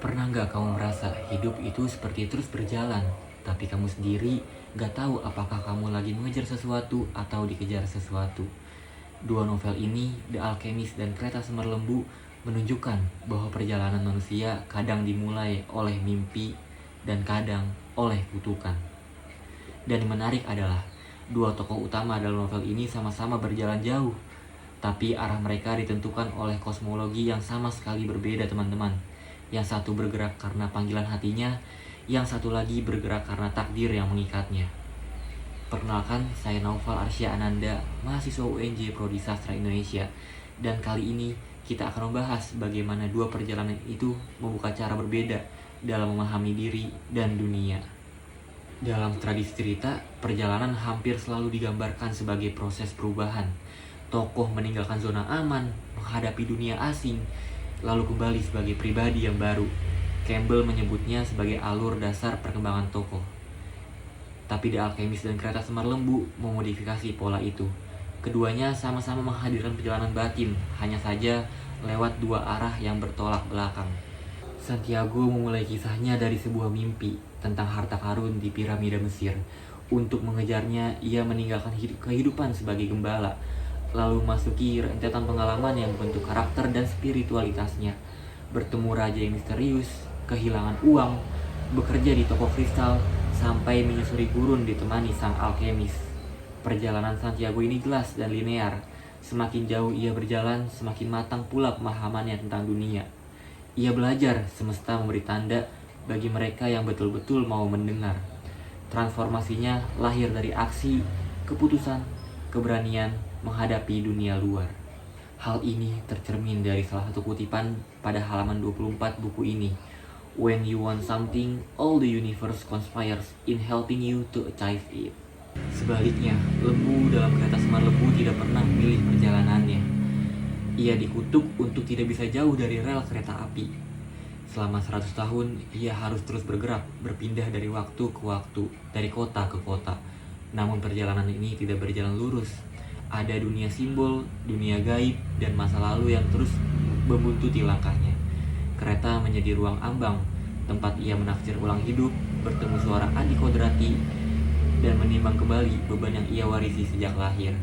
Pernah nggak kamu merasa hidup itu seperti terus berjalan, tapi kamu sendiri nggak tahu apakah kamu lagi mengejar sesuatu atau dikejar sesuatu? Dua novel ini, The Alchemist dan Kereta Semar Lembu, menunjukkan bahwa perjalanan manusia kadang dimulai oleh mimpi dan kadang oleh kutukan. Dan yang menarik adalah, dua tokoh utama dalam novel ini sama-sama berjalan jauh, tapi arah mereka ditentukan oleh kosmologi yang sama sekali berbeda, teman-teman. Yang satu bergerak karena panggilan hatinya, yang satu lagi bergerak karena takdir yang mengikatnya. Perkenalkan, saya Naufal Arsya Ananda, mahasiswa UNJ Prodi Sastra Indonesia. Dan kali ini kita akan membahas bagaimana dua perjalanan itu membuka cara berbeda dalam memahami diri dan dunia. Dalam tradisi cerita, perjalanan hampir selalu digambarkan sebagai proses perubahan. Tokoh meninggalkan zona aman, menghadapi dunia asing, lalu kembali sebagai pribadi yang baru. Campbell menyebutnya sebagai alur dasar perkembangan tokoh. Tapi The Alchemist dan Kereta Semar Lembu memodifikasi pola itu. Keduanya sama-sama menghadirkan perjalanan batin, hanya saja lewat dua arah yang bertolak belakang. Santiago memulai kisahnya dari sebuah mimpi tentang harta karun di piramida Mesir. Untuk mengejarnya, ia meninggalkan kehidupan sebagai gembala, lalu memasuki rentetan pengalaman yang membentuk karakter dan spiritualitasnya. Bertemu raja yang misterius, kehilangan uang, bekerja di toko kristal, sampai menyusuri gurun ditemani sang alkemis. Perjalanan Santiago ini jelas dan linear. Semakin jauh ia berjalan, semakin matang pula pemahamannya tentang dunia. Ia belajar semesta memberi tanda bagi mereka yang betul-betul mau mendengar. Transformasinya lahir dari aksi, keputusan, keberanian menghadapi dunia luar. Hal ini tercermin dari salah satu kutipan pada halaman 24 buku ini. When you want something, all the universe conspires in helping you to achieve it. Sebaliknya, lembu dalam Kereta Semar Lembu tidak pernah memilih perjalanannya. Ia dikutuk untuk tidak bisa jauh dari rel kereta api. Selama 100 tahun, ia harus terus bergerak, berpindah dari waktu ke waktu, dari kota ke kota. Namun perjalanan ini tidak berjalan lurus. Ada dunia simbol, dunia gaib, dan masa lalu yang terus membuntuti langkahnya. Kereta menjadi ruang ambang, tempat ia menafsir ulang hidup, bertemu suara Adi Kodrati, dan menimbang kembali beban yang ia warisi sejak lahir.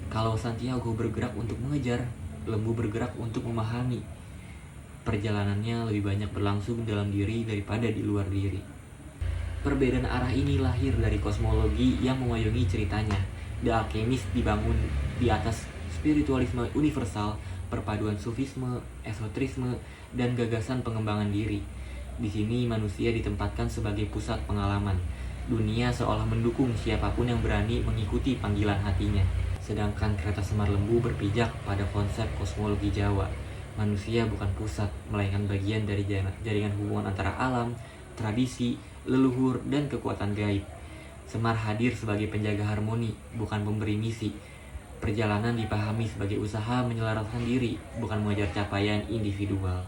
Kalau Santiago bergerak untuk mengejar, lembu bergerak untuk memahami. Perjalanannya lebih banyak berlangsung dalam diri daripada di luar diri. Perbedaan arah ini lahir dari kosmologi yang memayungi ceritanya. The Alchemist dibangun di atas spiritualisme universal, perpaduan sufisme, esotrisme, dan gagasan pengembangan diri. Di sini manusia ditempatkan sebagai pusat pengalaman. Dunia seolah mendukung siapapun yang berani mengikuti panggilan hatinya. Sedangkan Kereta Semar Lembu berpijak pada konsep kosmologi Jawa. Manusia bukan pusat, melainkan bagian dari jaringan hubungan antara alam, tradisi, leluhur, dan kekuatan gaib. Semar hadir sebagai penjaga harmoni, bukan pemberi misi. Perjalanan dipahami sebagai usaha menyelaraskan diri, bukan mengejar capaian individual.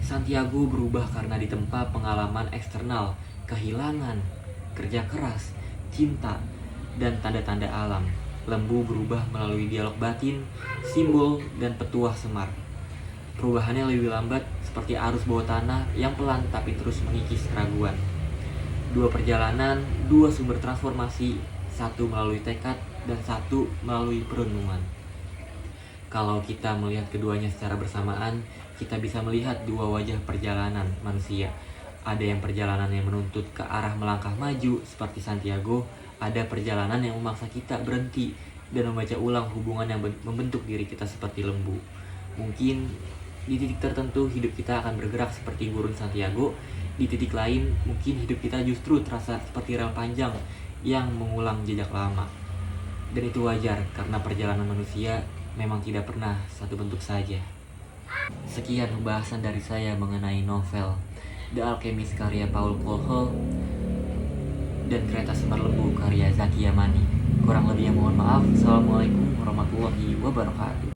Santiago berubah karena ditempa pengalaman eksternal, kehilangan, kerja keras, cinta, dan tanda-tanda alam. Lembu berubah melalui dialog batin, simbol, dan petuah Semar. Perubahannya lebih lambat, seperti arus bawah tanah yang pelan tapi terus mengikis keraguan. Dua perjalanan, dua sumber transformasi, satu melalui tekad dan satu melalui perenungan. Kalau kita melihat keduanya secara bersamaan, kita bisa melihat dua wajah perjalanan manusia. Ada yang perjalanan yang menuntut ke arah melangkah maju seperti Santiago, ada perjalanan yang memaksa kita berhenti dan membaca ulang hubungan yang membentuk diri kita seperti lembu. Mungkin di titik tertentu hidup kita akan bergerak seperti gurun Santiago, di titik lain mungkin hidup kita justru terasa seperti rel panjang yang mengulang jejak lama. Dan itu wajar karena perjalanan manusia memang tidak pernah satu bentuk saja. Sekian pembahasan dari saya mengenai novel The Alchemist karya Paul Coelho dan Kereta Semar Lembu karya Zaki Yamani. Kurang lebihnya mohon maaf. Assalamualaikum warahmatullahi wabarakatuh.